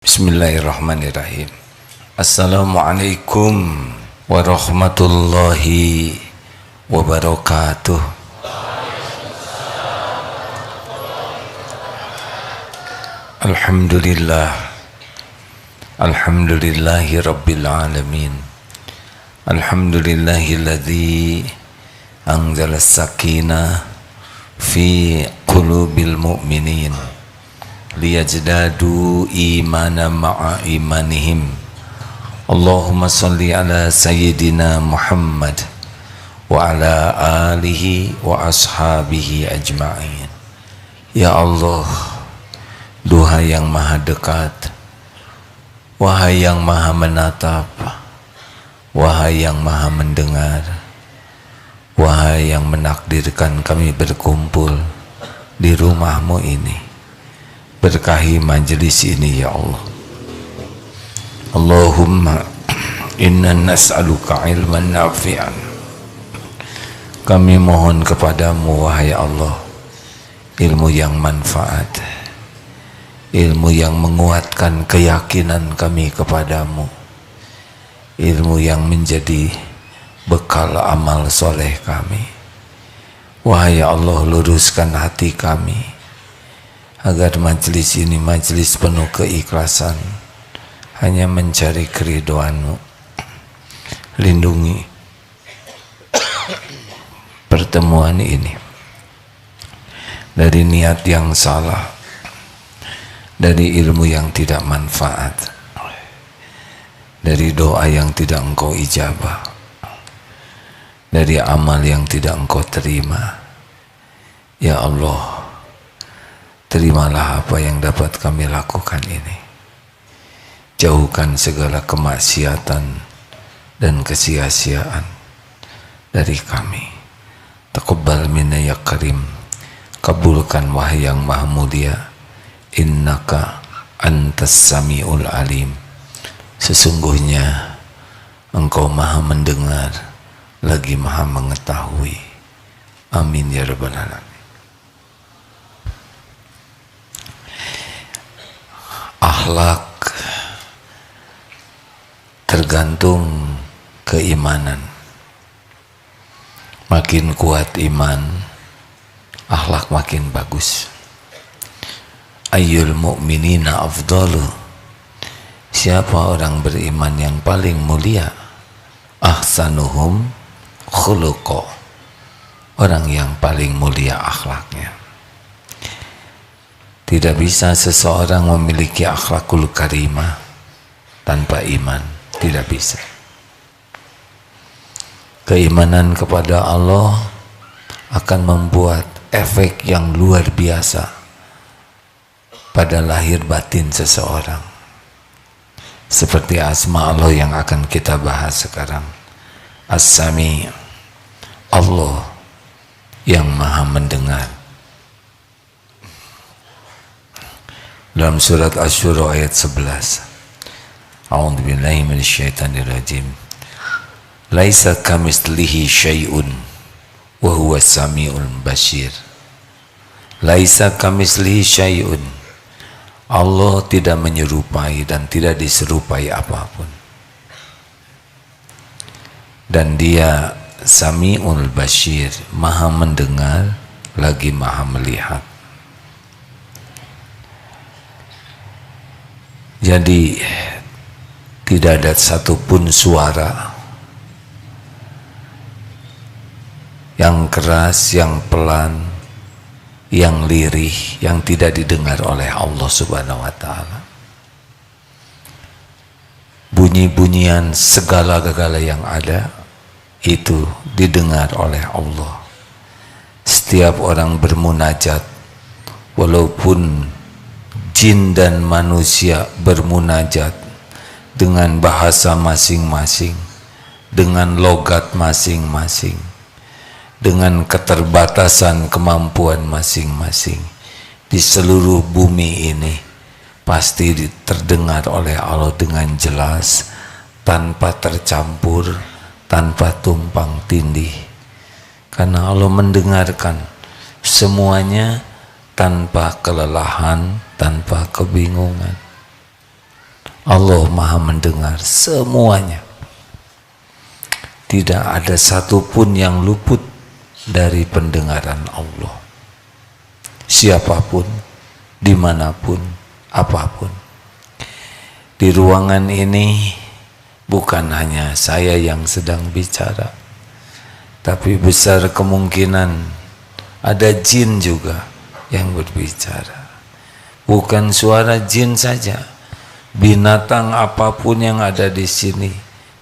Bismillahirrahmanirrahim. Assalamualaikum warahmatullahi wabarakatuh. Alhamdulillah. Alhamdulillahi rabbil alamin. Alhamdulillahilladzi anzala as-sakinah fi qulubil mu'minin liyajdadu imana ma'a imanihim. Allahumma salli ala sayyidina Muhammad wa ala alihi wa ashabihi ajma'in. Ya Allah, duha yang maha dekat, wahai yang maha menatap, wahai yang maha mendengar, wahai yang menakdirkan kami berkumpul di rumahmu ini, berkahi majelis ini ya Allah. Allahumma inna nas'aluka ilman nafi'an. Kami mohon kepadamu wahai Allah, ilmu yang manfaat, ilmu yang menguatkan keyakinan kami kepadamu, ilmu yang menjadi bekal amal soleh kami. Wahai Allah, luruskan hati kami agar majelis ini majelis penuh keikhlasan, hanya mencari keridhaan-Mu. Lindungi pertemuan ini dari niat yang salah, dari ilmu yang tidak manfaat, dari doa yang tidak Engkau ijabah, dari amal yang tidak Engkau terima. Ya Allah, terimalah apa yang dapat kami lakukan ini. Jauhkan segala kemaksiatan dan kesia-siaan dari kami. Taqabbal minna ya karim. Kabulkan wahai yang maha mulia. Innaka antas sami'ul alim. Sesungguhnya Engkau maha mendengar lagi maha mengetahui. Amin ya rabbal alamin. Akhlak tergantung keimanan. Makin kuat iman, akhlak makin bagus. Ayyul mu'minina afdalu. Siapa orang beriman yang paling mulia? Ahsanuhum khuluqa. Orang yang paling mulia akhlaknya. Tidak bisa seseorang memiliki akhlakul karimah tanpa iman. Tidak bisa. Keimanan kepada Allah akan membuat efek yang luar biasa pada lahir batin seseorang. Seperti asma Allah yang akan kita bahas sekarang. As-Sami', Allah yang maha mendengar. Dalam surat Asy-Syura ayat 11. A'udzubillahi minasyaitonirrajim. Laisa kamitslihi syai'un wa huwas samiul basyir. Laisa kamitslihi syai'un. Allah tidak menyerupai dan tidak diserupai apapun. Dan Dia Samiul Basyir, maha mendengar lagi maha melihat. Jadi tidak ada satupun suara yang keras, yang pelan, yang lirih, yang tidak didengar oleh Allah Subhanahu wa ta'ala. Bunyi-bunyian segala-gala yang ada itu didengar oleh Allah. Setiap orang bermunajat, walaupun jin dan manusia bermunajat dengan bahasa masing-masing, dengan logat masing-masing, dengan keterbatasan kemampuan masing-masing, di seluruh bumi ini pasti terdengar oleh Allah dengan jelas, tanpa tercampur, tanpa tumpang tindih. Karena Allah mendengarkan semuanya tanpa kelelahan, tanpa kebingungan. Allah Maha mendengar semuanya. Tidak ada satupun yang luput dari pendengaran Allah. Siapapun, dimanapun, apapun. Di ruangan ini bukan hanya saya yang sedang bicara, tapi besar kemungkinan ada jin juga yang berbicara. Bukan suara jin saja, binatang apapun yang ada di sini,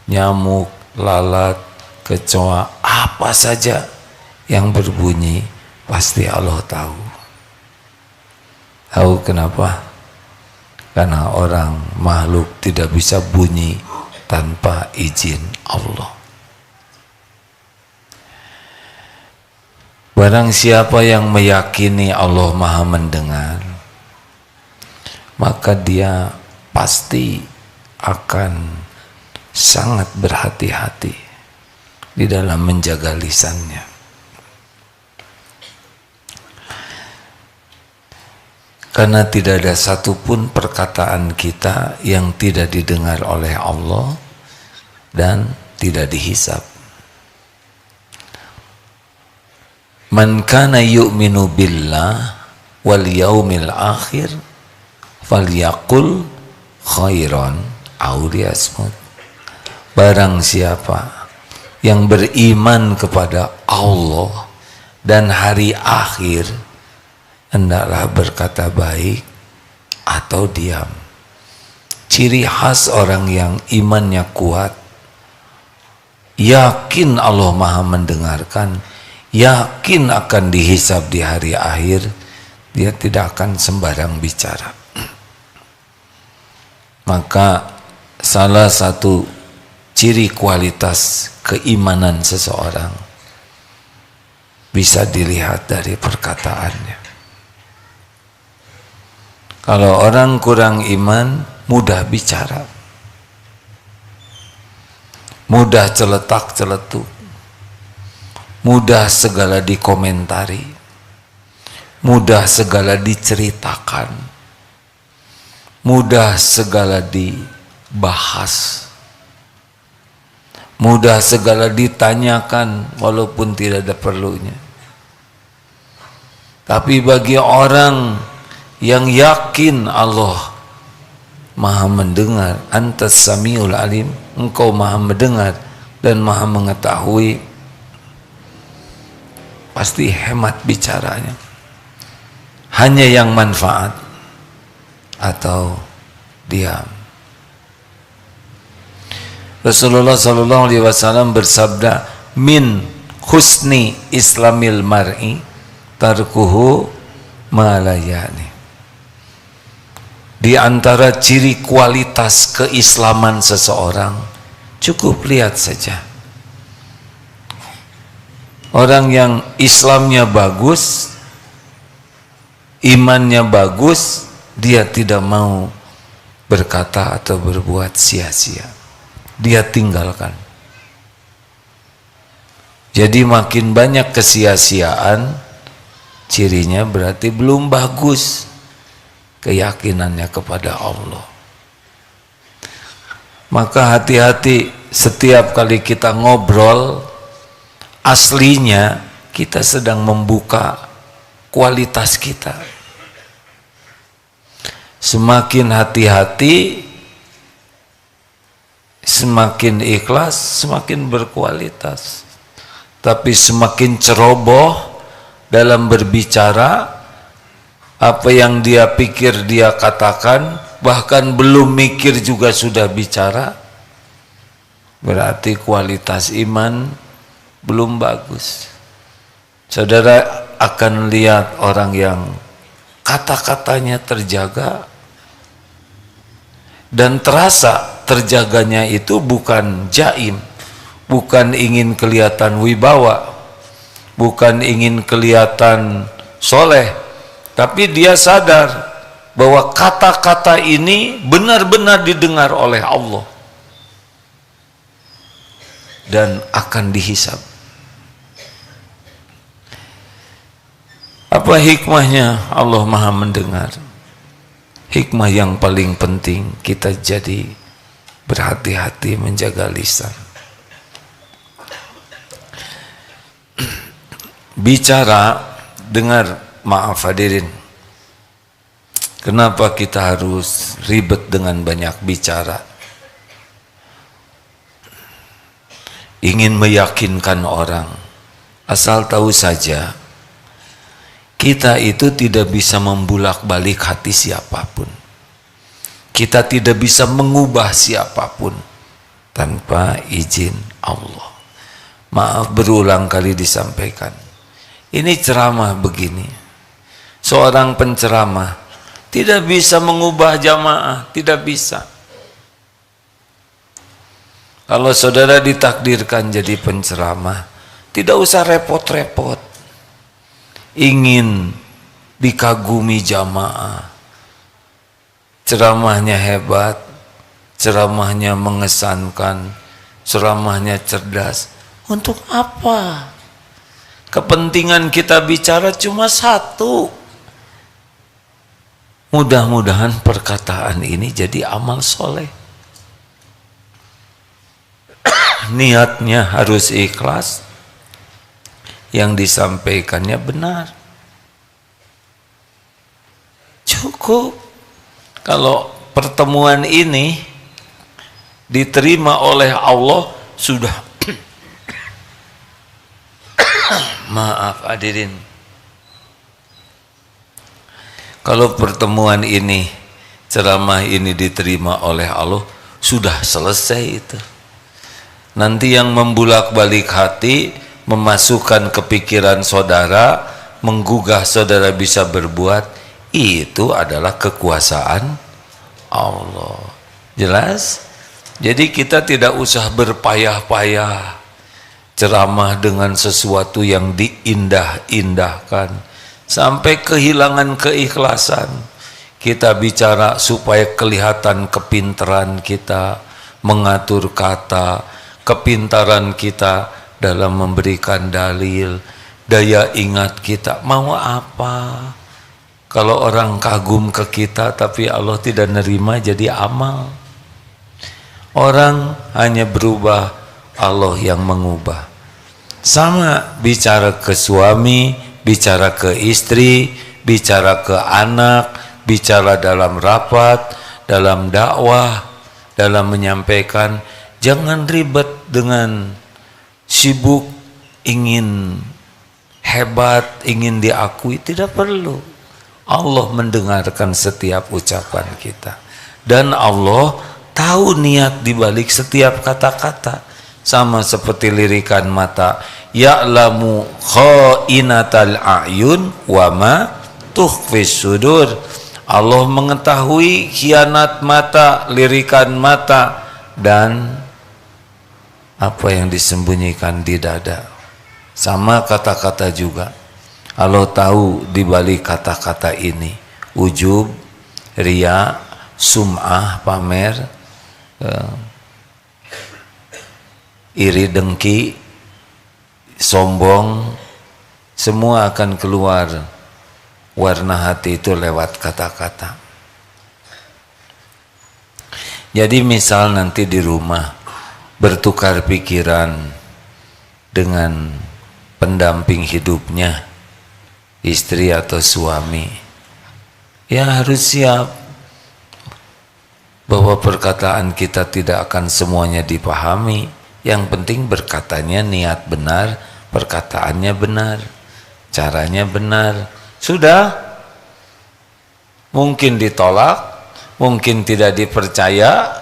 nyamuk, lalat, kecoa, apa saja yang berbunyi, pasti Allah tahu. Tahu kenapa? Karena orang makhluk tidak bisa bunyi tanpa izin Allah. Barang siapa yang meyakini Allah Maha mendengar, maka dia pasti akan sangat berhati-hati di dalam menjaga lisannya. Karena tidak ada satupun perkataan kita yang tidak didengar oleh Allah dan tidak dihisab. Man kana yu'minu billah wal yaumil akhir falyaqul khairan aw liyasmut. Barang siapa yang beriman kepada Allah dan hari akhir, hendaklah berkata baik atau diam. Ciri khas orang yang imannya kuat, yakin Allah Maha mendengarkan, yakin akan dihisab di hari akhir, dia tidak akan sembarang bicara. Maka salah satu ciri kualitas keimanan seseorang bisa dilihat dari perkataannya. Kalau orang kurang iman, mudah bicara, mudah celetak-celetuk, mudah segala dikomentari, mudah segala diceritakan, mudah segala dibahas, mudah segala ditanyakan walaupun tidak ada perlunya. Tapi bagi orang yang yakin Allah Maha mendengar, antas samiul alim, engkau Maha mendengar dan Maha mengetahui, pasti hemat bicaranya, hanya yang manfaat atau diam. Rasulullah SAW bersabda, min husni islamil mar'i tarkuhu ma la ya'ni. Di antara ciri kualitas keislaman seseorang, cukup lihat saja. Orang yang Islamnya bagus, imannya bagus, dia tidak mau berkata atau berbuat sia-sia. Dia tinggalkan. Jadi makin banyak kesia-siaan, cirinya berarti belum bagus keyakinannya kepada Allah. Maka hati-hati setiap kali kita ngobrol, aslinya kita sedang membuka kualitas kita. Semakin hati-hati, semakin ikhlas, semakin berkualitas. Tapi semakin ceroboh dalam berbicara, apa yang dia pikir dia katakan, bahkan belum mikir juga sudah bicara, berarti kualitas iman belum bagus. Saudara akan lihat orang yang kata-katanya terjaga dan terasa terjaganya itu bukan jaim, bukan ingin kelihatan wibawa, bukan ingin kelihatan soleh, tapi dia sadar bahwa kata-kata ini benar-benar didengar oleh Allah dan akan dihisab. Apa hikmahnya Allah Maha mendengar? hikmah yang paling penting kita jadi berhati-hati menjaga lisan. Bicara, dengar, maaf hadirin, kenapa kita harus ribet dengan banyak bicara? Ingin meyakinkan orang, asal tahu saja kita itu tidak bisa membulak-balik hati siapapun. Kita tidak bisa mengubah siapapun tanpa izin Allah. Maaf berulang kali disampaikan. Ini ceramah begini. Seorang penceramah tidak bisa mengubah jamaah, tidak bisa. Kalau saudara ditakdirkan jadi penceramah, tidak usah repot-repot. Ingin dikagumi jamaah, ceramahnya hebat, ceramahnya mengesankan, ceramahnya cerdas. Untuk apa? Kepentingan kita bicara cuma satu. Mudah-mudahan perkataan ini jadi amal soleh. Niatnya harus ikhlas, yang disampaikannya benar. Cukup kalau pertemuan ini diterima oleh Allah sudah. Maaf hadirin, kalau pertemuan ini, ceramah ini diterima oleh Allah, sudah selesai itu. Nanti yang membulak-balik hati, memasukkan kepikiran saudara, menggugah saudara bisa berbuat, itu adalah kekuasaan Allah. Jelas? Jadi kita tidak usah berpayah-payah ceramah dengan sesuatu yang diindah-indahkan sampai kehilangan keikhlasan. Kita bicara supaya kelihatan kepintaran kita mengatur kata, kepintaran kita dalam memberikan dalil, daya ingat kita. Mau apa? Kalau orang kagum ke kita tapi Allah tidak nerima, jadi amal. Orang hanya berubah, Allah yang mengubah. Sama bicara ke suami, bicara ke istri, bicara ke anak, bicara dalam rapat, dalam dakwah, dalam menyampaikan. Jangan ribet dengan sibuk ingin hebat, ingin diakui. Tidak perlu. Allah mendengarkan setiap ucapan kita, dan Allah tahu niat dibalik setiap kata-kata. Sama seperti lirikan mata, ya'lamu kha'inatal a'yun wa ma tukhfis sudur. Allah mengetahui khianat mata, lirikan mata, dan apa yang disembunyikan di dada. Sama kata-kata juga, Allah tahu di balik kata-kata ini ujub, riya, sum'ah, pamer, iri dengki, sombong, semua akan keluar warna hati itu lewat kata-kata. Jadi misal nanti di rumah bertukar pikiran dengan pendamping hidupnya, istri atau suami, ya harus siap bahwa perkataan kita tidak akan semuanya dipahami. Yang penting berkatanya niat benar, perkataannya benar, caranya benar. Sudah, mungkin ditolak, mungkin tidak dipercaya,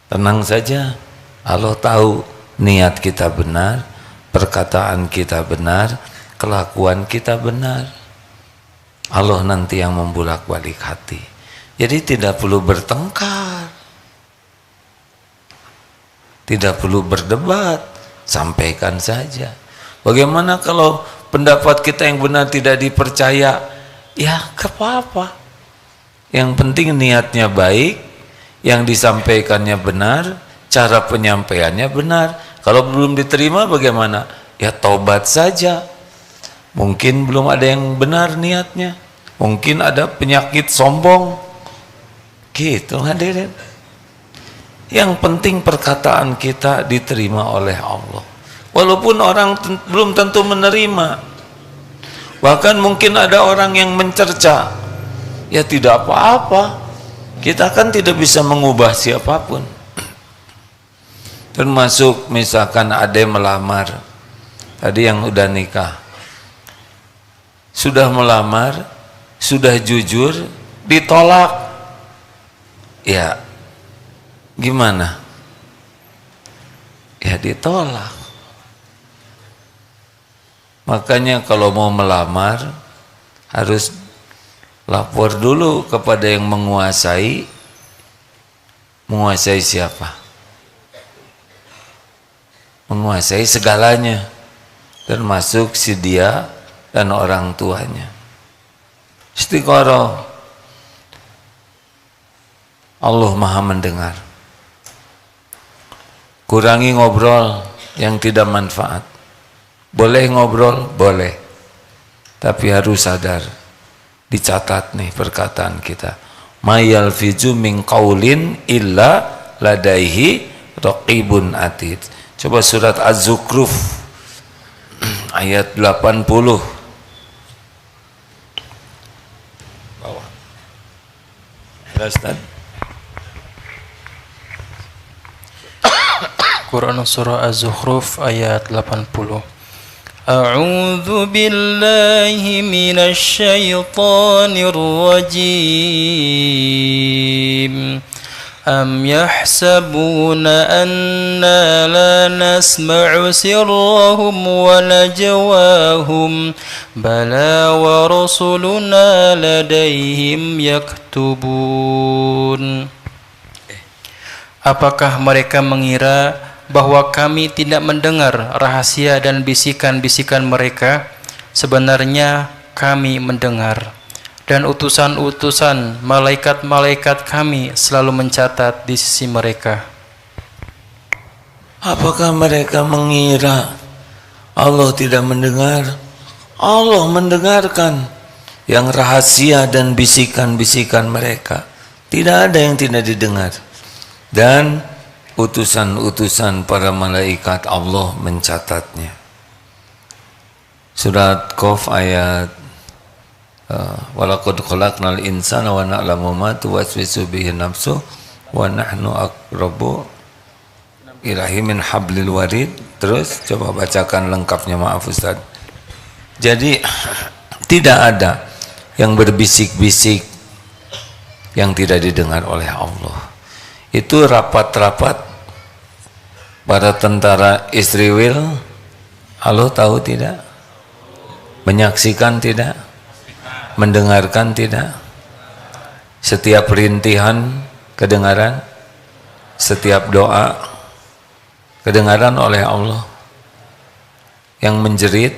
tenang saja. Allah tahu niat kita benar, perkataan kita benar, kelakuan kita benar. Allah nanti yang membulak-balik hati. Jadi tidak perlu bertengkar, tidak perlu berdebat, sampaikan saja. Bagaimana kalau pendapat kita yang benar tidak dipercaya? Ya gak apa-apa. Yang penting niatnya baik, yang disampaikannya benar, cara penyampaiannya benar. Kalau belum diterima bagaimana? Ya taubat saja. Mungkin belum ada yang benar niatnya, mungkin ada penyakit sombong, Gitu hadirin. Yang penting perkataan kita diterima oleh Allah. Walaupun orang belum tentu menerima. Bahkan mungkin ada orang yang mencerca. Ya tidak apa-apa. Kita kan tidak bisa mengubah siapapun. Termasuk misalkan ade melamar. Tadi yang udah nikah. Sudah melamar, sudah jujur, ditolak. Ya, gimana? Ya ditolak. Makanya kalau mau melamar harus lapor dulu kepada yang menguasai. Menguasai siapa? Menguasai segalanya, termasuk si dia dan orang tuanya. Istiqoroh. Allah Maha mendengar. Kurangi ngobrol yang tidak manfaat. Boleh ngobrol? Boleh. Tapi harus sadar, dicatat nih perkataan kita. Ma yalfizu min qaulin illa ladaihi raqibun atid. Coba surat Az-Zukhruf ayat 80. Bawah. Jelas tadi. Quran surah Az-Zukhruf ayat 80. A'udzu billahi minasy syaithanir rajim. Am yahsabuna anna la nasma'u sirrahum wa najwahum bala wa rasuluna ladaihim yaktubun. Apakah mereka mengira bahwa kami tidak mendengar rahasia dan bisikan-bisikan mereka? Sebenarnya kami mendengar, dan utusan-utusan malaikat-malaikat kami selalu mencatat di sisi mereka. Apakah mereka mengira Allah tidak mendengar? Allah mendengarkan yang rahasia dan bisikan-bisikan mereka. Tidak ada yang tidak didengar. Dan utusan-utusan para malaikat Allah mencatatnya. Surat Qaf ayat walaqad khalaqnal insana wa na'lamu ma tuwaswisu bihi nafsu wa nahnu aqrabu ilaihi min hablil warid. Terus coba bacakan lengkapnya, maaf Ustaz. Jadi tidak ada yang berbisik-bisik yang tidak didengar oleh Allah. Itu rapat-rapat para tentara Israel, Allah tahu tidak? Menyaksikan tidak? Mendengarkan tidak? Setiap rintihan kedengaran, setiap doa kedengaran oleh Allah. Yang menjerit,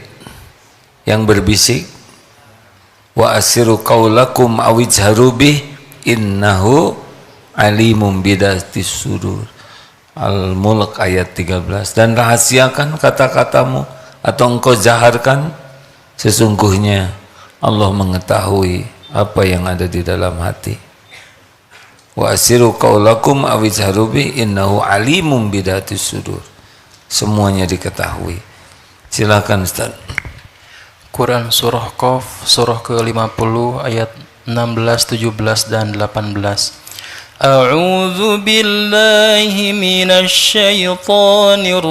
yang berbisik, wa asiru qaulakum awijharu bih innahu alimum bidatis sudur. Al-Mulk ayat 13. Dan rahasiakan kata-katamu atau engkau jaharkan, sesungguhnya Allah mengetahui apa yang ada di dalam hati. Wa asiru qaulakum awijharu bi innahu alimum bidatis sudur. Semuanya diketahui. Silakan Ustaz. Quran surah Qaf surah ke-50 ayat 16, 17 dan 18. A'udzu billahi minasy syaithanir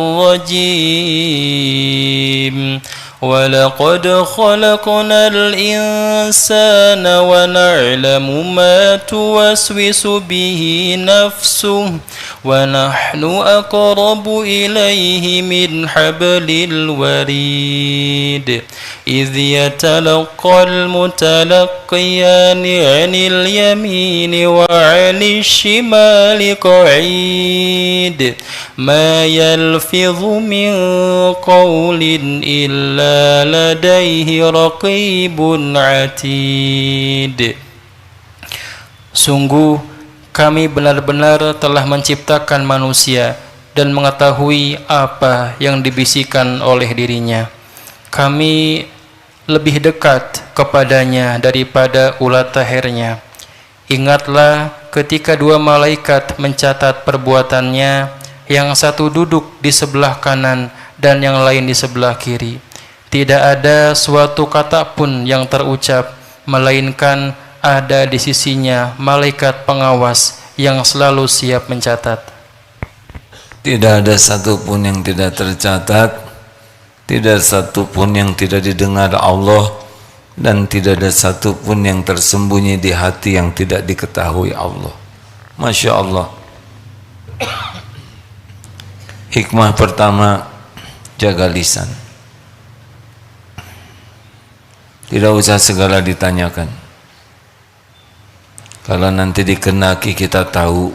rajim. وَلَقَدْ خَلَقْنَا الْإِنسَانَ وَنَعْلَمُ مَا تُوَسْوِسُ بِهِ نَفْسُهُ وَنَحْنُ أَقْرَبُ إِلَيْهِ مِنْ حَبْلِ الْوَرِيدِ إِذْ يَتَلَقَّى الْمُتَلَقِّيَانِ عَنِ الْيَمِينِ وَعَنِ الشِّمَالِ قَعِيدٌ مَا يَلْفِظُ مِنْ قَوْلٍ إِلَّا لَدَيْهِ رَقِيبٌ عَتِيدٌ. Sungguh kami benar-benar telah menciptakan manusia dan mengetahui apa yang dibisikkan oleh dirinya. Kami lebih dekat kepadanya daripada ulat lehernya. Ingatlah ketika dua malaikat mencatat perbuatannya, yang satu duduk di sebelah kanan dan yang lain di sebelah kiri. Tidak ada suatu kata pun yang terucap, melainkan ada di sisinya malaikat pengawas yang selalu siap mencatat. Tidak ada satupun yang tidak tercatat, tidak satupun yang tidak didengar Allah, dan tidak ada satupun yang tersembunyi di hati yang tidak diketahui Allah. Masya Allah. Hikmah pertama, jaga lisan. Tidak usah segala ditanyakan. Kalau nanti dikenaki kita tahu,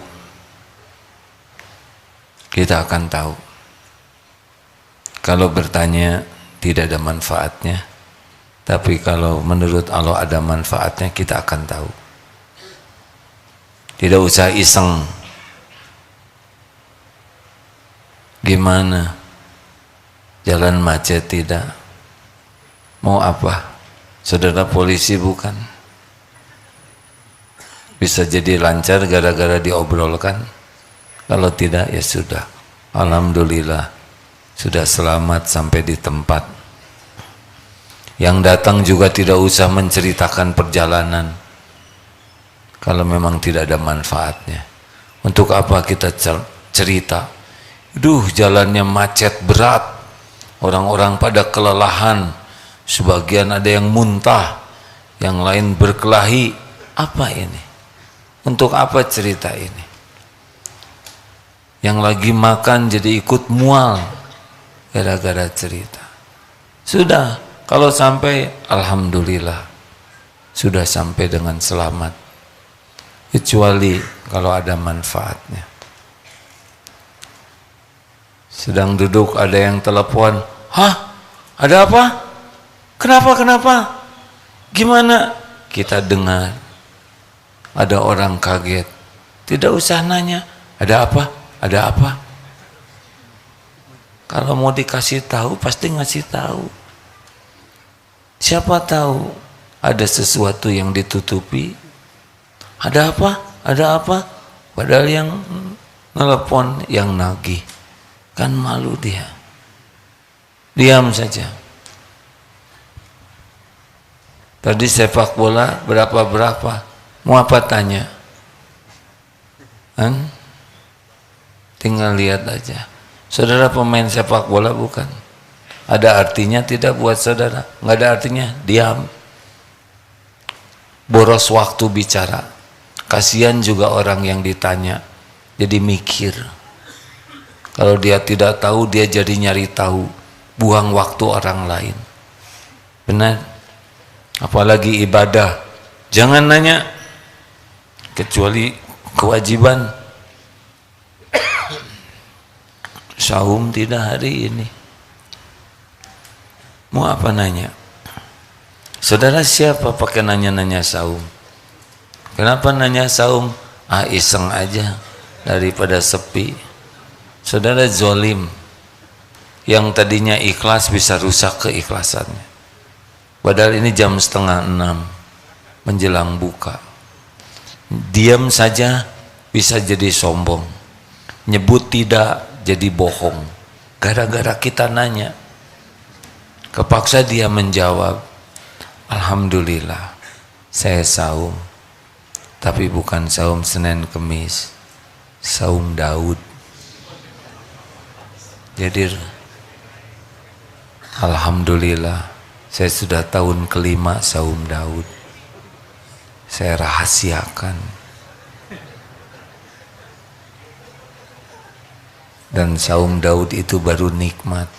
kita akan tahu. Kalau bertanya tidak ada manfaatnya, tapi kalau menurut Allah ada manfaatnya, kita akan tahu. Tidak usah iseng. Gimana? Jalan macet tidak? Mau apa? Saudara polisi bukan? Bisa jadi lancar gara-gara diobrolkan. Kalau tidak ya sudah. Alhamdulillah sudah selamat sampai di tempat. Yang datang juga tidak usah menceritakan perjalanan kalau memang tidak ada manfaatnya. Untuk apa kita cerita? Duh, jalannya macet berat, orang-orang pada kelelahan, sebagian ada yang muntah, yang lain berkelahi. Apa ini? Untuk apa cerita ini? Yang lagi makan jadi ikut mual gara-gara cerita. Sudah, kalau sampai alhamdulillah sudah sampai dengan selamat, kecuali kalau ada manfaatnya. Sedang duduk ada yang telepon, hah? Ada apa? Kenapa? Gimana? Kita dengar. Ada orang kaget. Tidak usah nanya, ada apa? Ada apa? Kalau mau dikasih tahu pasti ngasih tahu. Siapa tahu ada sesuatu yang ditutupi. Ada apa? Ada apa? Padahal yang nelpon yang nagih. Kan malu dia. Diam saja. Tadi sepak bola berapa? Mau apa tanya? Kan? Tinggal lihat aja. Saudara pemain sepak bola bukan? Ada artinya tidak buat saudara? Nggak ada artinya, diam. Boros waktu bicara. Kasihan juga orang yang ditanya, jadi mikir. Kalau dia tidak tahu, dia jadi nyari tahu. Buang waktu orang lain. Benar? Apalagi ibadah. Jangan nanya. Kecuali kewajiban. Saum tidak hari ini. Mau apa nanya? Saudara siapa pakai nanya-nanya saum? Kenapa nanya saum? Iseng aja daripada sepi. Saudara zolim. Yang tadinya ikhlas bisa rusak keikhlasannya. Padahal ini jam 5:30 menjelang buka. Diam saja bisa jadi sombong. Nyebut tidak jadi bohong. Gara-gara kita nanya. Kepaksa dia menjawab, alhamdulillah saya saum. Tapi bukan saum Senin Kemis, saum Daud. Jadi alhamdulillah saya sudah tahun kelima saum Daud. Saya rahasiakan. Dan saum Daud itu baru nikmat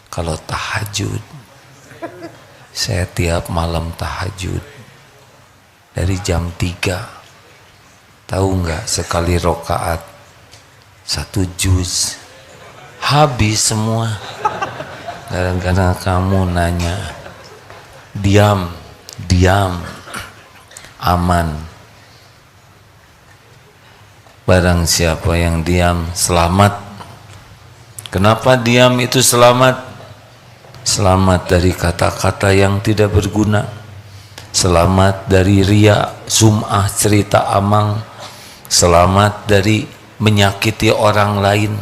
kalau tahajud. Saya tiap malam tahajud dari jam 3. Tahu nggak, sekali rokaat 1 juz habis semua. Gara-gara kamu nanya. Diam aman. Barang siapa yang diam selamat. Kenapa diam itu selamat? Selamat dari kata-kata yang tidak berguna. Selamat dari riya, sum'ah, cerita amang. selamat dari menyakiti orang lain,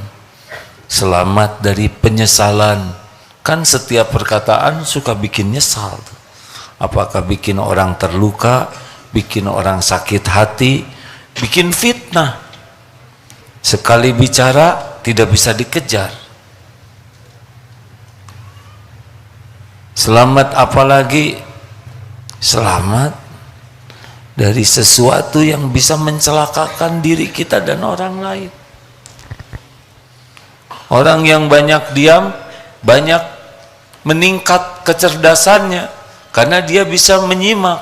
selamat dari penyesalan. Kan setiap perkataan suka bikin nyesal. Apakah bikin orang terluka, bikin orang sakit hati, bikin fitnah. Sekali bicara tidak bisa dikejar. Selamat apalagi? Selamat dari sesuatu yang bisa mencelakakan diri kita dan orang lain. Orang yang banyak diam, banyak meningkat kecerdasannya karena dia bisa menyimak.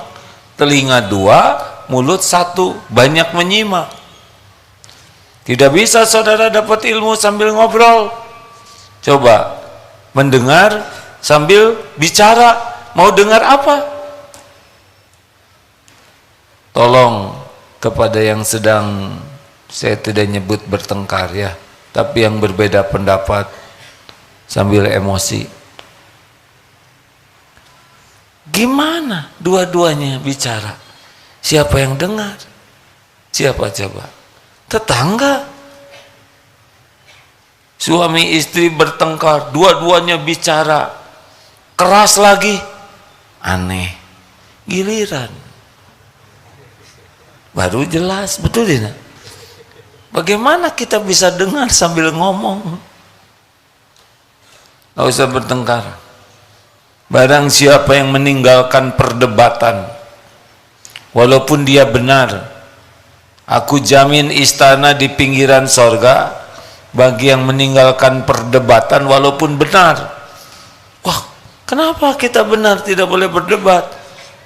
Telinga 2, mulut 1, banyak menyimak. Tidak bisa saudara dapat ilmu sambil ngobrol. Coba mendengar sambil bicara, mau dengar apa? Tolong kepada yang sedang, saya tidak nyebut bertengkar ya, tapi yang berbeda pendapat sambil emosi. Gimana dua-duanya bicara? Siapa yang dengar? Siapa coba? Tetangga. Suami istri bertengkar, dua-duanya bicara keras lagi. Aneh. Giliran baru jelas, betul tidak? Bagaimana kita bisa dengar sambil ngomong? Nggak usah bertengkar. Barang siapa yang meninggalkan perdebatan, walaupun dia benar, aku jamin istana di pinggiran sorga bagi yang meninggalkan perdebatan walaupun benar. Wah, kenapa kita benar tidak boleh berdebat?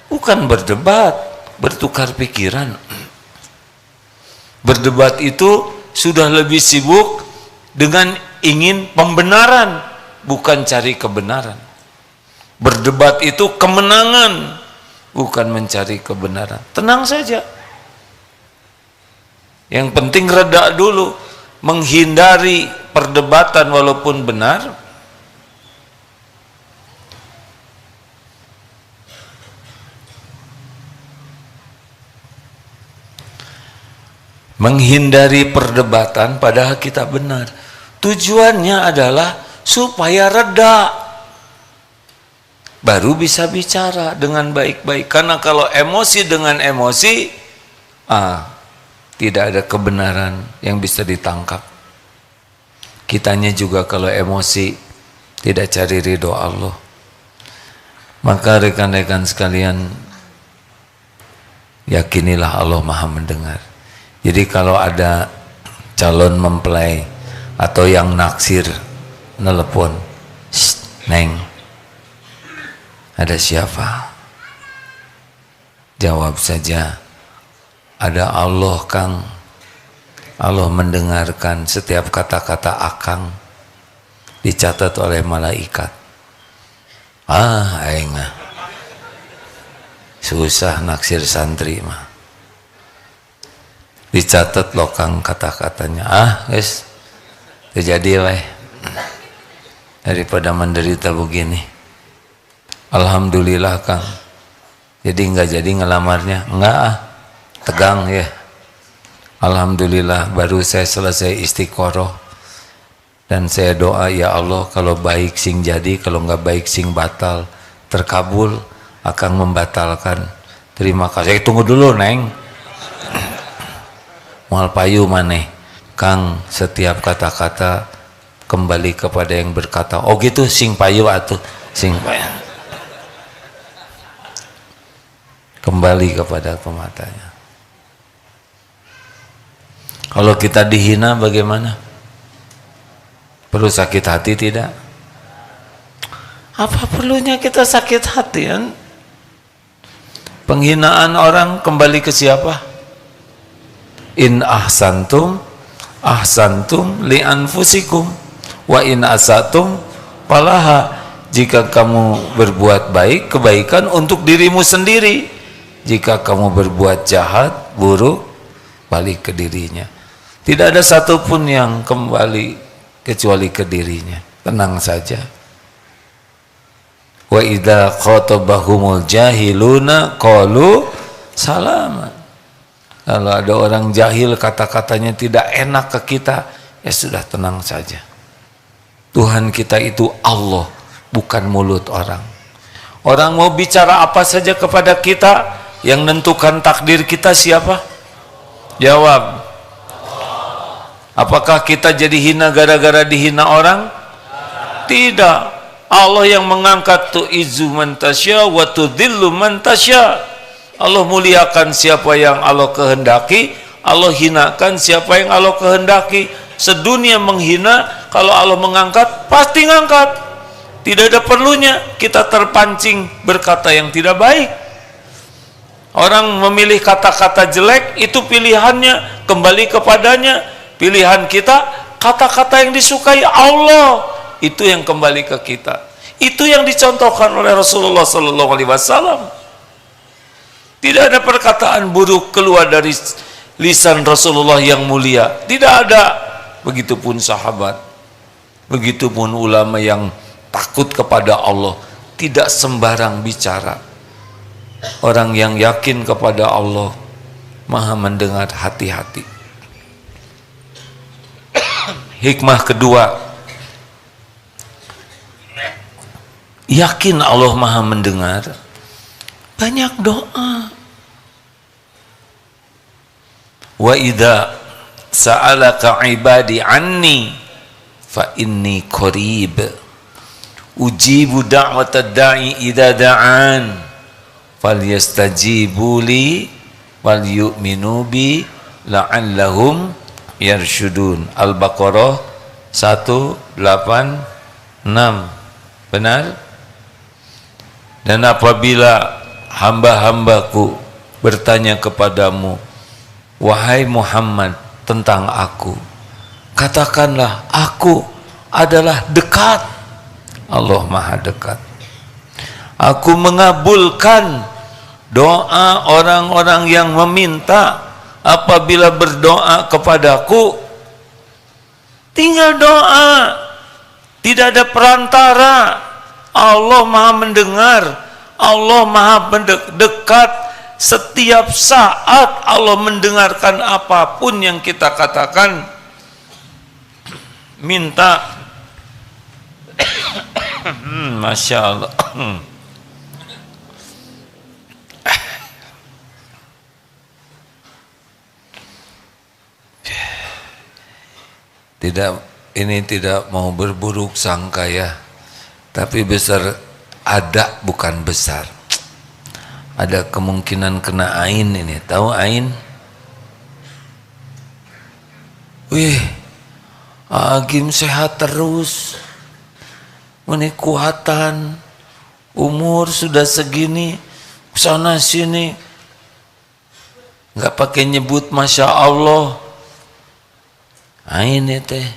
Bukan berdebat, bertukar pikiran. Berdebat itu sudah lebih sibuk dengan ingin pembenaran, bukan cari kebenaran. Berdebat itu kemenangan, bukan mencari kebenaran. Tenang saja. Yang penting reda dulu, menghindari perdebatan walaupun benar. Menghindari perdebatan padahal kita benar. Tujuannya adalah supaya reda. Baru bisa bicara dengan baik-baik. Karena kalau emosi dengan emosi, tidak ada kebenaran yang bisa ditangkap. Kitanya juga kalau emosi tidak cari ridho Allah. Maka rekan-rekan sekalian, yakinilah Allah Maha mendengar. Jadi kalau ada calon mempelai atau yang naksir nelepon, Neng, ada siapa? Jawab saja, ada Allah Kang. Allah mendengarkan setiap kata-kata akang, dicatat oleh malaikat. Aing susah naksir santri mah. Dicatat loh Kang kata-katanya. Guys, terjadi weh. Daripada menderita begini. Alhamdulillah Kang. Jadi nggak jadi ngelamarnya. Enggak tegang ya. Alhamdulillah baru saya selesai istiqoroh. Dan saya doa, ya Allah kalau baik sing jadi, kalau nggak baik sing batal. Terkabul akan membatalkan. Terima kasih. Tunggu dulu Neng. Mual payu maneh Kang, setiap kata-kata kembali kepada yang berkata. Oh gitu, sing payu atuh, sing payu. Kembali kepada pematanya. Kalau kita dihina bagaimana? Perlu sakit hati tidak? Apa perlunya kita sakit hati kan? Penghinaan orang kembali ke siapa? In ahsantum li anfusikum wa in asatum falaha. Jika kamu berbuat baik, kebaikan untuk dirimu sendiri. Jika kamu berbuat jahat, buruk, balik ke dirinya. Tidak ada satupun yang kembali kecuali ke dirinya. Tenang saja. Wa idza khatabahumul jahiluna qalu salaman. Kalau ada orang jahil kata-katanya tidak enak ke kita, ya sudah, tenang saja. Tuhan kita itu Allah, bukan mulut orang. Orang mau bicara apa saja kepada kita, yang nentukan takdir kita siapa? Jawab. Apakah kita jadi hina gara-gara dihina orang? Tidak. Allah yang mengangkat, tu'izzu man tasya wa tudhillu man tasya. Allah muliakan siapa yang Allah kehendaki, Allah hinakan siapa yang Allah kehendaki. Sedunia menghina, kalau Allah mengangkat pasti ngangkat. Tidak ada perlunya kita terpancing berkata yang tidak baik. Orang memilih kata-kata jelek, itu pilihannya, kembali kepadanya. Pilihan kita, kata-kata yang disukai Allah, itu yang kembali ke kita. Itu yang dicontohkan oleh Rasulullah SAW. Tidak ada perkataan buruk keluar dari lisan Rasulullah yang mulia, tidak ada. Begitupun sahabat, begitupun ulama yang takut kepada Allah, tidak sembarang bicara. Orang yang yakin kepada Allah, Maha mendengar, hati-hati. Hikmah kedua, yakin Allah Maha mendengar, banyak doa. Wa idza sa'alaka ibadi anni fa inni qarib ujibu da'watad da'i idza da'an falyastajibu li wal yu'minu bi la'allahum yarsyudun. Al-Baqarah 186. Benar? Dan apabila hamba-hambaku bertanya kepadamu, wahai Muhammad, tentang aku, katakanlah aku adalah dekat. Allah Maha dekat. Aku mengabulkan doa orang-orang yang meminta. Apabila berdoa kepadaku, tinggal doa, tidak ada perantara. Allah Maha mendengar, Allah Maha dekat. Setiap saat Allah mendengarkan apapun yang kita katakan, minta. Masya Allah. Ini tidak mau berburuk sangka ya, tapi besar ada, bukan besar. Ada kemungkinan kena ain ini. Tahu ain? Wih, Agim sehat terus, menikuatan, umur sudah segini, sana sini, nggak pakai nyebut Masya Allah. Ain teh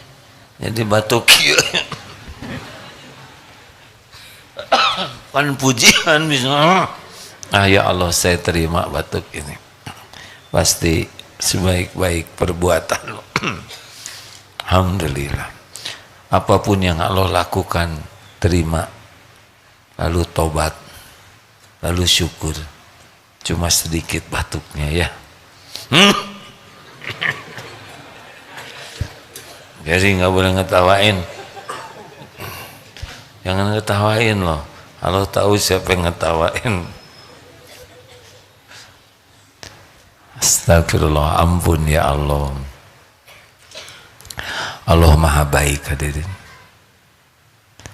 jadi batuk. Kan pujian bisa. Ya Allah, saya terima batuk ini. Pasti sebaik-baik perbuatan. Alhamdulillah. Apapun yang Allah lakukan, terima. Lalu tobat. Lalu syukur. Cuma sedikit batuknya ya. Jadi nggak boleh ngetawain. Jangan ngetawain loh. Allah tahu siapa yang ngetawain. Astagfirullah, ampun ya Allah. Allah Maha baik hadirin.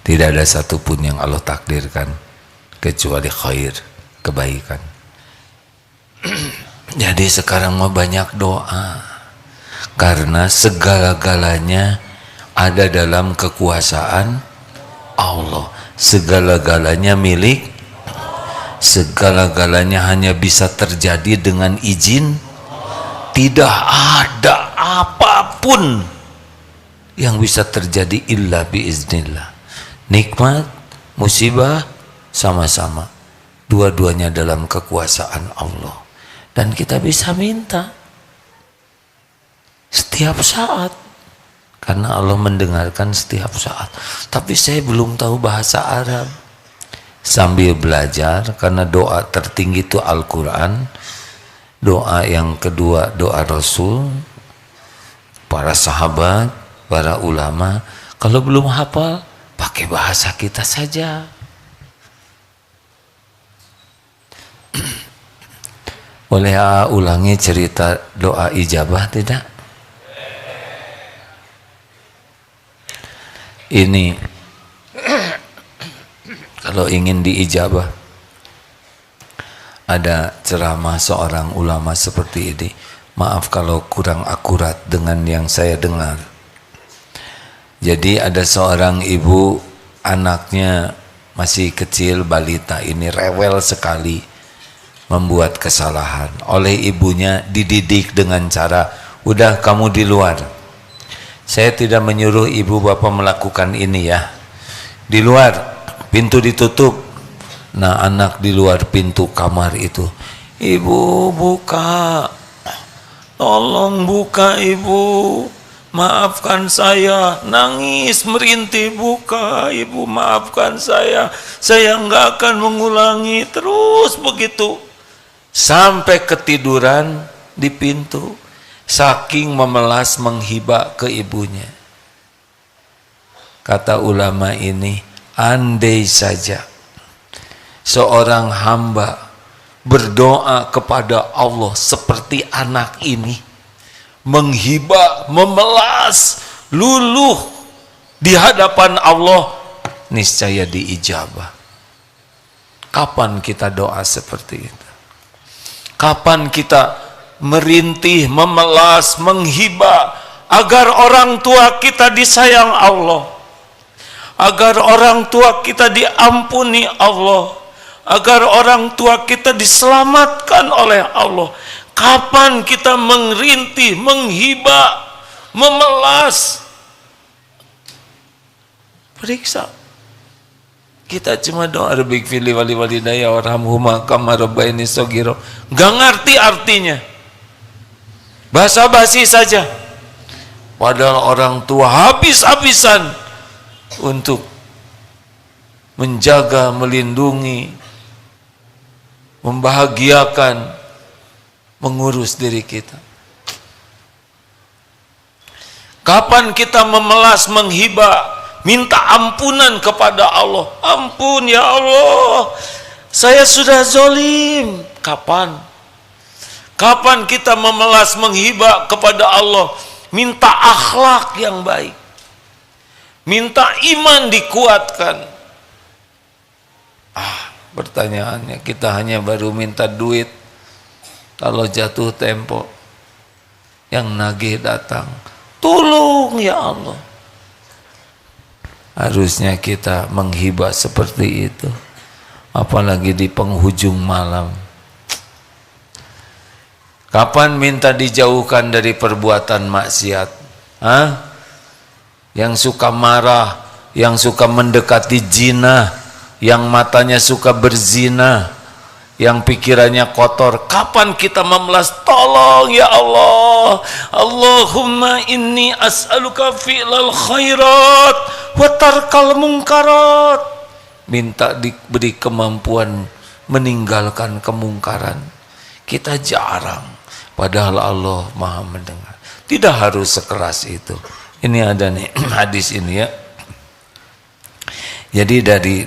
Tidak ada satupun yang Allah takdirkan kecuali khair, kebaikan. Jadi sekarang mau banyak doa. Karena segala-galanya ada dalam kekuasaan Allah. Segala-galanya milik, segala-galanya hanya bisa terjadi dengan izin. Tidak ada apapun yang bisa terjadi illa biiznillah. Nikmat, musibah, sama-sama. Dua-duanya dalam kekuasaan Allah. Dan kita bisa minta setiap saat, karena Allah mendengarkan setiap saat. Tapi saya belum tahu bahasa Arab. Sambil belajar, karena doa tertinggi itu Al-Quran, Doa yang kedua doa Rasul, para sahabat, para ulama. Kalau belum hafal, pakai bahasa kita saja. Boleh ulangi cerita doa ijabah tidak? Ini kalau ingin diijabah, ada ceramah seorang ulama seperti ini. Maaf kalau kurang akurat dengan yang saya dengar. Jadi ada seorang ibu, anaknya masih kecil, balita, ini rewel sekali, membuat kesalahan. Oleh ibunya dididik dengan cara, udah kamu di luar. Saya tidak menyuruh ibu bapak melakukan ini ya. Di luar, pintu ditutup. Nah, anak di luar pintu kamar itu, ibu buka, tolong buka ibu, maafkan saya, nangis merintih, buka ibu, maafkan saya nggak akan mengulangi. Terus begitu sampai ketiduran di pintu, saking memelas menghibah ke ibunya. Kata ulama ini, andai saja seorang hamba berdoa kepada Allah seperti anak ini, menghibah, memelas, luluh di hadapan Allah, niscaya diijabah. Kapan kita doa seperti itu? Kapan kita merintih, memelas, menghibah agar orang tua kita disayang Allah, agar orang tua kita diampuni Allah, agar orang tua kita diselamatkan oleh Allah? Kapan kita merintih, menghibah, memelas? Periksa. Kita cuma doa rabbik fili wali walidayya warhamhuma kama rabbayani shaghira, enggak ngerti artinya, basa-basi saja. Padahal orang tua habis-habisan untuk menjaga, melindungi, membahagiakan, mengurus diri kita. Kapan kita memelas, menghibah, minta ampunan kepada Allah? Ampun ya Allah, saya sudah zalim. Kapan? Kapan kita memelas, menghibah kepada Allah, minta akhlak yang baik, minta iman dikuatkan? Pertanyaannya, kita hanya baru minta duit, kalau jatuh tempo yang nagih datang, tolong ya Allah. Harusnya kita menghibah seperti itu, apalagi di penghujung malam. Kapan minta dijauhkan dari perbuatan maksiat? Yang suka marah, yang suka mendekati zina, yang matanya suka berzina, yang pikirannya kotor. Kapan kita memelas? Tolong ya Allah, Allahumma inni as'aluka fi'lal khairat wa tarkal munkarat. Minta diberi kemampuan meninggalkan kemungkaran. Kita jarang, padahal Allah Maha mendengar. Tidak harus sekeras itu. Ini ada nih hadis ini ya. Jadi dari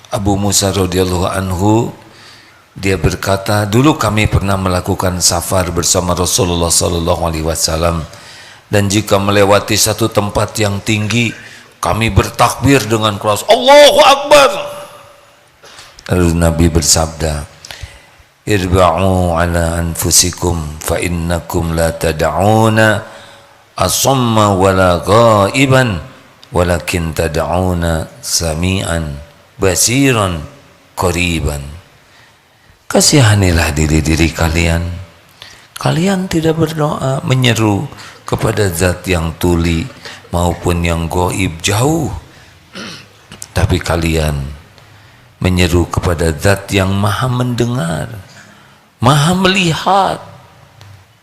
Abu Musa radhiyallahu anhu, dia berkata, dulu kami pernah melakukan safar bersama Rasulullah sallallahu alaihi wasallam, dan jika melewati satu tempat yang tinggi, kami bertakbir dengan keras, Allahu Akbar. Lalu Nabi bersabda, irba'u ala anfusikum fa innakum la tad'una asamma wala ghaiban walakin tad'una sami'an basiran qariban. Kasihanilah diri-diri kalian. Kalian tidak berdoa menyeru kepada zat yang tuli maupun yang gaib jauh, tapi kalian menyeru kepada zat yang maha mendengar, maha melihat,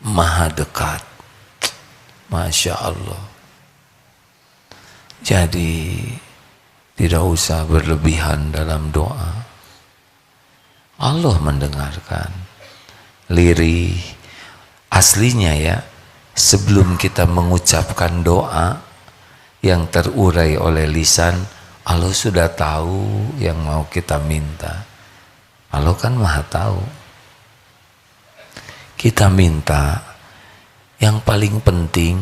maha dekat. Masya Allah. Jadi tidak usah berlebihan dalam doa. Allah mendengarkan. lirih. Aslinya ya, sebelum kita mengucapkan doa yang terurai oleh lisan, Allah sudah tahu yang mau kita minta. Allah kan maha tahu. Kita minta, yang paling penting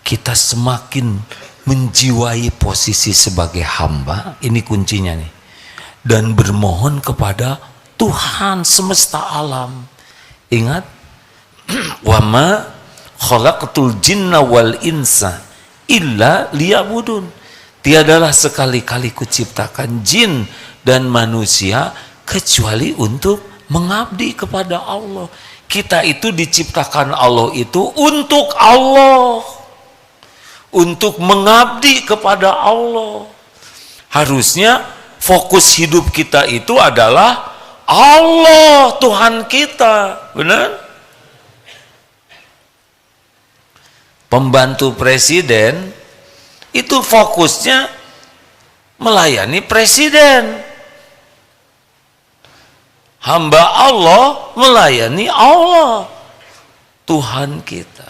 kita semakin menjiwai posisi sebagai hamba, ini kuncinya nih, dan bermohon kepada Tuhan semesta alam. Ingat, wama khalaqtul jinna wal insa illa liya'budun. Tiadalah sekali-kali kuciptakan jin dan manusia kecuali untuk mengabdi kepada Allah. Kita itu diciptakan Allah itu untuk Allah, untuk mengabdi kepada Allah. Harusnya fokus hidup kita itu adalah Allah, Tuhan kita. Benar? Pembantu presiden itu fokusnya melayani presiden. Hamba Allah melayani Allah, Tuhan kita.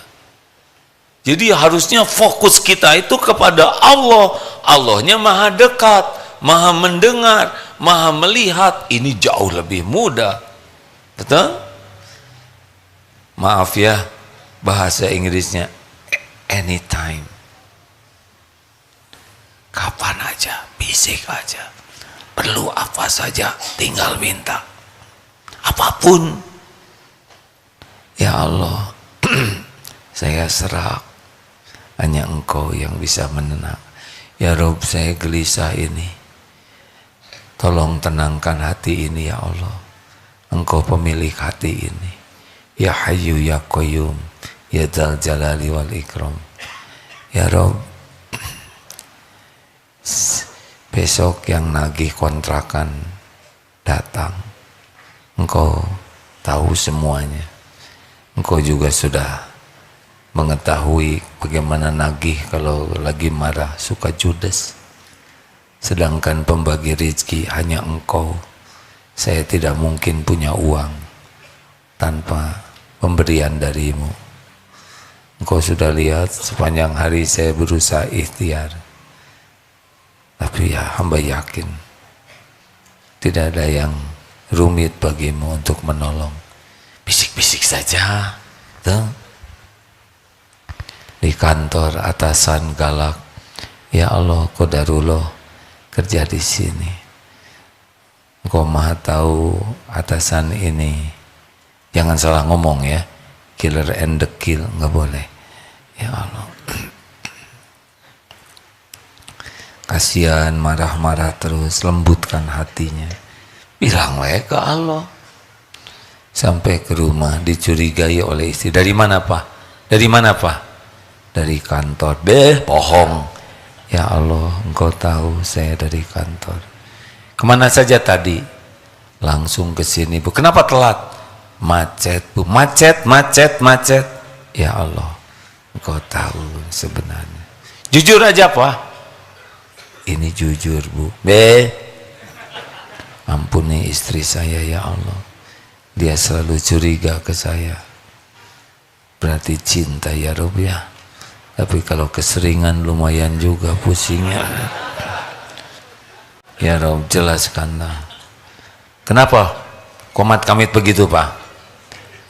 Jadi harusnya fokus kita itu kepada Allah. Allahnya maha dekat, maha mendengar, maha melihat. Ini jauh lebih mudah. Betul? Maaf ya, bahasa Inggrisnya anytime. Kapan aja, bisik aja. Perlu apa saja, tinggal minta. Apapun. Ya Allah, saya serah, hanya Engkau yang bisa menenang. Ya Rob, saya gelisah ini, tolong tenangkan hati ini ya Allah. Engkau pemilik hati ini. Ya Hayyu ya Qayyum, ya Dzal Jalali wal Ikram. Ya Rob, besok yang nagih kontrakan datang, Engkau tahu semuanya. Engkau juga sudah mengetahui bagaimana nagih kalau lagi marah suka judes. Sedangkan pembagi rezeki hanya Engkau. Saya tidak mungkin punya uang tanpa pemberian darimu. Engkau sudah lihat sepanjang hari saya berusaha ikhtiar. Tapi ya hamba yakin tidak ada yang rumit bagimu untuk menolong. Bisik-bisik saja. Tuh. Di kantor atasan galak, ya Allah qadarullah kerja di sini. Engkau maha tahu atasan ini. Jangan salah ngomong ya. Killer and the kill, nggak boleh. Ya Allah. Kasihan marah-marah terus, lembutkan hatinya. Bilang wae ke Allah. Sampai ke rumah dicurigai oleh istri. Dari mana Pak? Dari mana Pak? Dari kantor. Bohong. Ya Allah, Engkau tahu saya dari kantor. Kemana saja tadi? Langsung ke sini Bu. Kenapa telat? Macet Bu. Macet. Ya Allah, Engkau tahu sebenarnya. Jujur aja Pak. Ini jujur Bu. Ampuni istri saya ya Allah. Dia selalu curiga ke saya. Berarti cinta ya Rob ya. Tapi kalau keseringan lumayan juga pusingnya. Ya Rob, jelaskanlah. Kenapa komat kamit begitu Pak?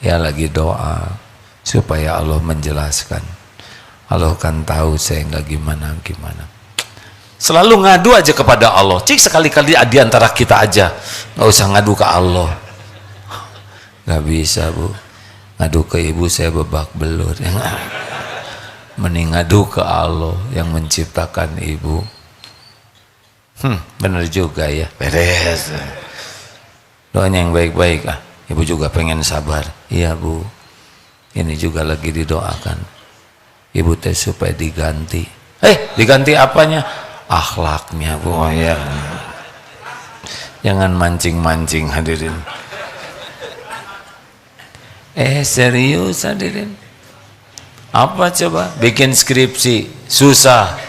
Ya lagi doa supaya Allah menjelaskan. Allah kan tahu saya nggak gimana. Selalu ngadu aja kepada Allah. Cik sekali-kali di antara kita aja, nggak usah ngadu ke Allah. Nggak bisa Bu. Ngadu ke ibu saya bebak belur. Mending ngadu ke Allah yang menciptakan ibu. Bener juga ya. Beres. Doanya yang baik-baik. Ibu juga pengen sabar. Iya Bu. Ini juga lagi didoakan. Ibu teh supaya diganti. Diganti apanya? Akhlaknya Bu ya. Jangan mancing-mancing hadirin. Serius hadirin. Apa coba? Bikin skripsi susah.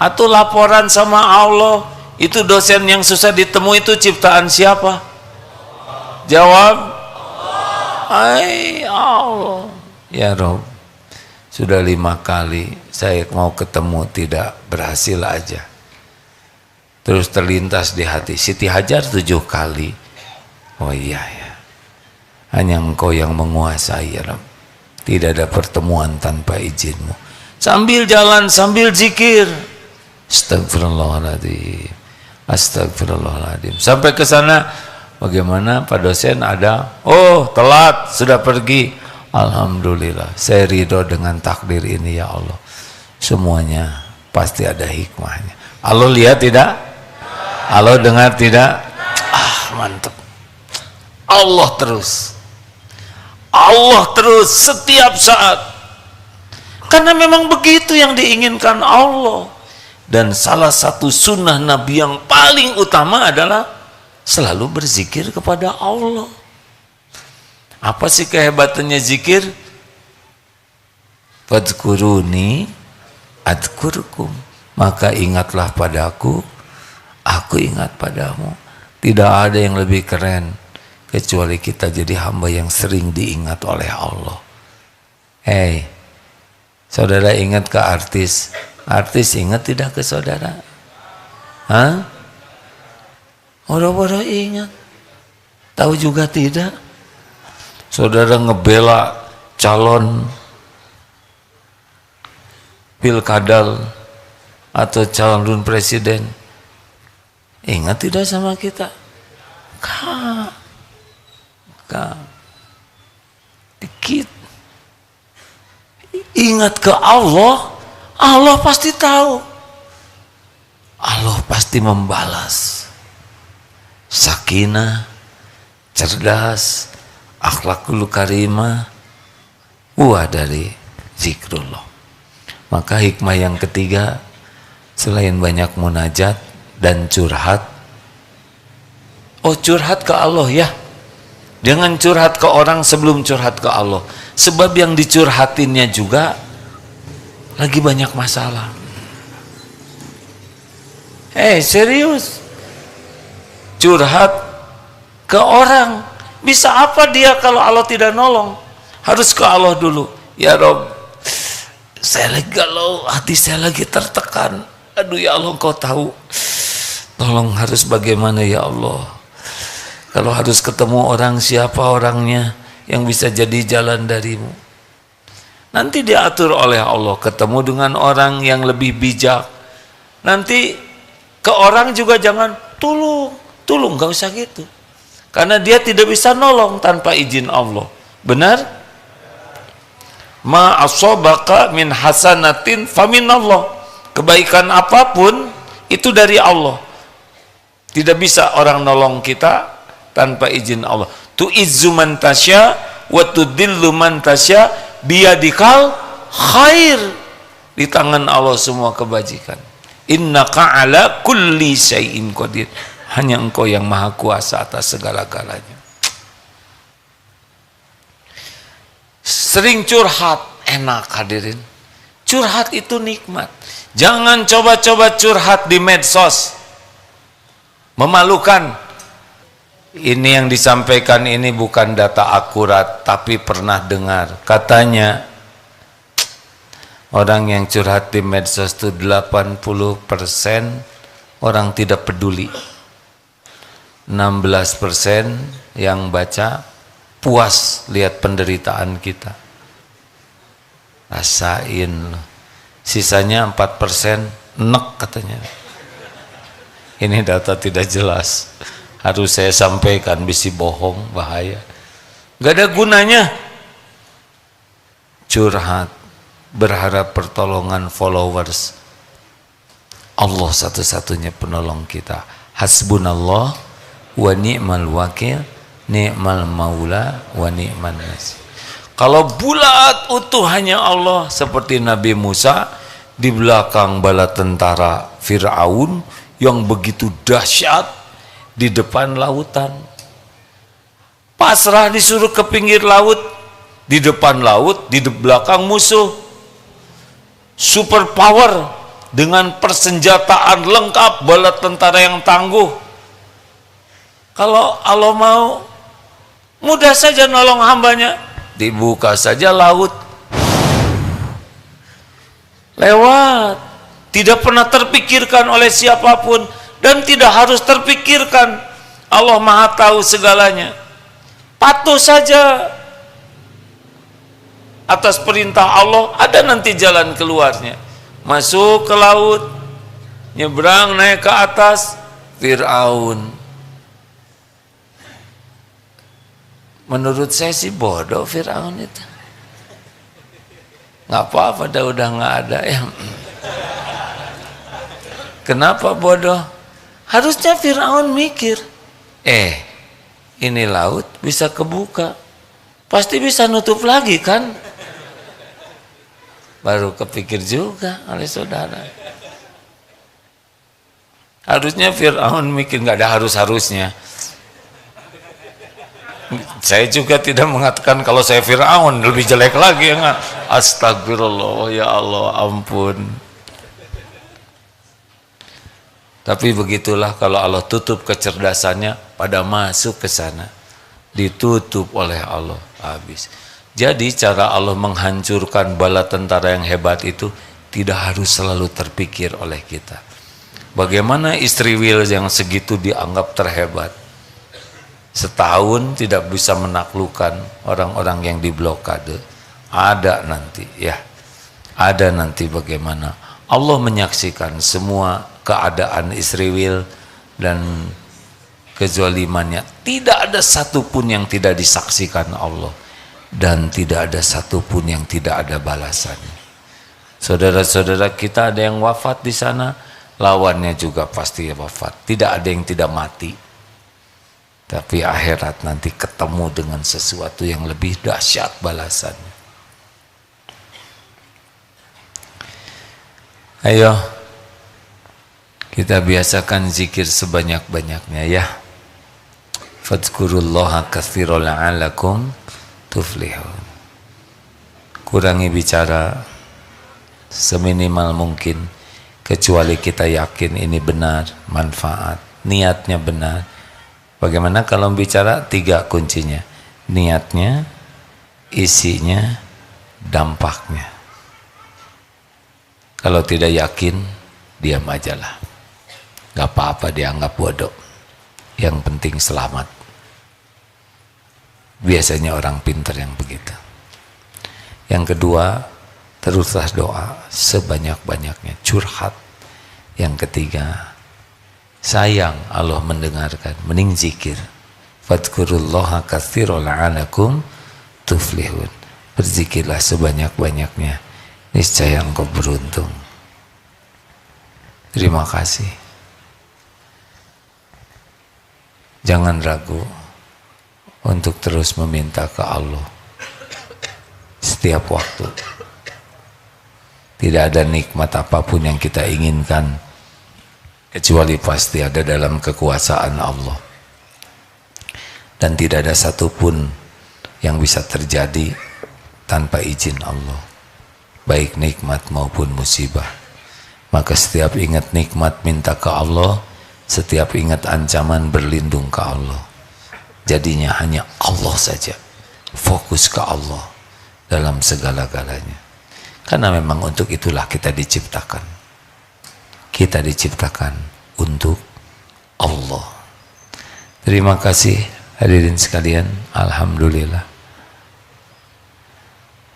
Atau laporan sama Allah. Itu dosen yang susah ditemu itu ciptaan siapa? Jawab. Hai Allah, ya Rob, sudah 5 kali saya mau ketemu tidak berhasil aja. Terus terlintas di hati, Siti Hajar 7 kali. Oh iya ya, hanya Engkau yang menguasai ya Rob. Tidak ada pertemuan tanpa izinmu. Sambil jalan, sambil zikir, astagfirullahaladzim, astagfirullahaladzim. Sampai ke sana, bagaimana Pak dosen ada? Oh telat, sudah pergi. Alhamdulillah, saya ridho dengan takdir ini ya Allah. Semuanya pasti ada hikmahnya. Allah lihat tidak? Allah dengar tidak? Mantap. Allah terus. Allah terus setiap saat. Karena memang begitu yang diinginkan Allah. Dan salah satu sunnah Nabi yang paling utama adalah selalu berzikir kepada Allah. Apa sih kehebatannya zikir? Fadhkuruni adhkurkum. Maka ingatlah padaku, aku ingat padamu. Tidak ada yang lebih keren kecuali kita jadi hamba yang sering diingat oleh Allah. Hei, saudara ingat ke artis? Artis ingat tidak ke saudara? Hah? Orang-orang ingat. Tahu juga tidak? Saudara ngebela calon pilkada atau calon presiden, ingat tidak sama kita? Dikit. Ingat ke Allah, Allah pasti tahu. Allah pasti membalas. Sakinah, cerdas, akhlakul karimah, buah dari zikrullah. Maka hikmah yang ketiga, selain banyak munajat dan curhat, curhat ke Allah ya. Jangan curhat ke orang sebelum curhat ke Allah. Sebab yang dicurhatinnya juga lagi banyak masalah. Serius. Curhat ke orang. Bisa apa dia kalau Allah tidak nolong? Harus ke Allah dulu. Ya Rob, saya lagi galau, hati saya lagi tertekan. Aduh ya Allah, Engkau tahu. Tolong harus bagaimana ya Allah. Kalau harus ketemu orang, siapa orangnya yang bisa jadi jalan darimu? Nanti diatur oleh Allah, ketemu dengan orang yang lebih bijak. Nanti ke orang juga jangan tolong, gak usah gitu. Karena dia tidak bisa nolong tanpa izin Allah. Benar? Ma asabaka min hasanatin faminallah. Kebaikan apapun itu dari Allah. Tidak bisa orang nolong kita tanpa izin Allah. Tu'izzu man tasya wa tudillu man tasya biyadikal khair. Di tangan Allah semua kebajikan. Innaka ala kulli syai'in qadir. Hanya Engkau yang maha kuasa atas segala-galanya. Sering curhat, enak hadirin. Curhat itu nikmat. Jangan coba-coba curhat di medsos. Memalukan. Ini yang disampaikan ini bukan data akurat, tapi pernah dengar. Katanya orang yang curhat di medsos itu 80% orang tidak peduli. 16% yang baca puas lihat penderitaan kita. Rasain loh. Sisanya 4% nek katanya. Ini data tidak jelas. Harus saya sampaikan, bisi bohong, bahaya. Gak ada gunanya. Curhat, berharap pertolongan followers. Allah satu-satunya penolong kita. Hasbunallah wa ni'mal wakil, ni'mal maula wa ni'man nasir. Kalau bulat utuh hanya Allah, seperti Nabi Musa di belakang bala tentara Fir'aun yang begitu dahsyat di depan lautan. Pasrah disuruh ke pinggir laut, di depan laut, di belakang musuh. Super power dengan persenjataan lengkap, bala tentara yang tangguh. Kalau Allah mau, Mudah saja nolong hambanya, dibuka saja laut, lewat, tidak pernah terpikirkan oleh siapapun, dan tidak harus terpikirkan. Allah Maha tahu segalanya. Patuh saja atas perintah Allah, ada nanti jalan keluarnya. Masuk ke laut, nyebrang naik ke atas, Fir'aun. Menurut saya sih bodoh Fir'aun itu. Nggak apa-apa, udah nggak ada ya. Kenapa bodoh? Harusnya Fir'aun mikir, ini laut bisa kebuka, pasti bisa nutup lagi kan? Baru kepikir juga oleh saudara. Harusnya Fir'aun mikir, nggak ada harus-harusnya. Saya juga tidak mengatakan kalau saya Fir'aun lebih jelek lagi ya. Astagfirullah, ya Allah, ampun. Tapi begitulah kalau Allah tutup kecerdasannya, pada masuk ke sana, ditutup oleh Allah, habis. Jadi cara Allah menghancurkan bala tentara yang hebat itu tidak harus selalu terpikir oleh kita. Bagaimana istri Will yang segitu dianggap terhebat, setahun tidak bisa menaklukkan orang-orang yang diblokade. Ada nanti ya, ada nanti bagaimana Allah menyaksikan semua keadaan istri Will dan kezalimannya. Tidak ada satupun yang tidak disaksikan Allah, dan tidak ada satupun yang tidak ada balasannya. Saudara-saudara kita ada yang wafat di sana, lawannya juga pasti wafat. Tidak ada yang tidak mati. Tapi akhirat nanti ketemu dengan sesuatu yang lebih dahsyat balasannya. Ayo, kita biasakan zikir sebanyak-banyaknya ya. Fadhkurullaha katsiran la'allakum tuflihun. Kurangi bicara seminimal mungkin, kecuali kita yakin ini benar, manfaat, niatnya benar. Bagaimana kalau bicara? 3 kuncinya: niatnya, isinya, dampaknya. Kalau tidak yakin, diam ajalah, gak apa-apa, dianggap bodoh, yang penting selamat. Biasanya orang pintar yang begitu. Yang kedua, teruslah doa sebanyak-banyaknya, curhat. Yang ketiga, sayang Allah mendengarkan, mending zikir. Fadhkurullaha katsiran la'allakum tuflihun. Berzikirlah sebanyak-banyaknya, niscaya engkau beruntung. Terima kasih. Jangan ragu untuk terus meminta ke Allah setiap waktu. Tidak ada nikmat apapun yang kita inginkan kecuali pasti ada dalam kekuasaan Allah, dan tidak ada satupun yang bisa terjadi tanpa izin Allah, baik nikmat maupun musibah. Maka setiap ingat nikmat minta ke Allah, setiap ingat ancaman berlindung ke Allah. Jadinya hanya Allah saja, fokus ke Allah dalam segala-galanya. Karena memang untuk itulah kita diciptakan. Kita diciptakan untuk Allah. Terima kasih hadirin sekalian. Alhamdulillah.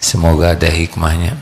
Semoga ada hikmahnya.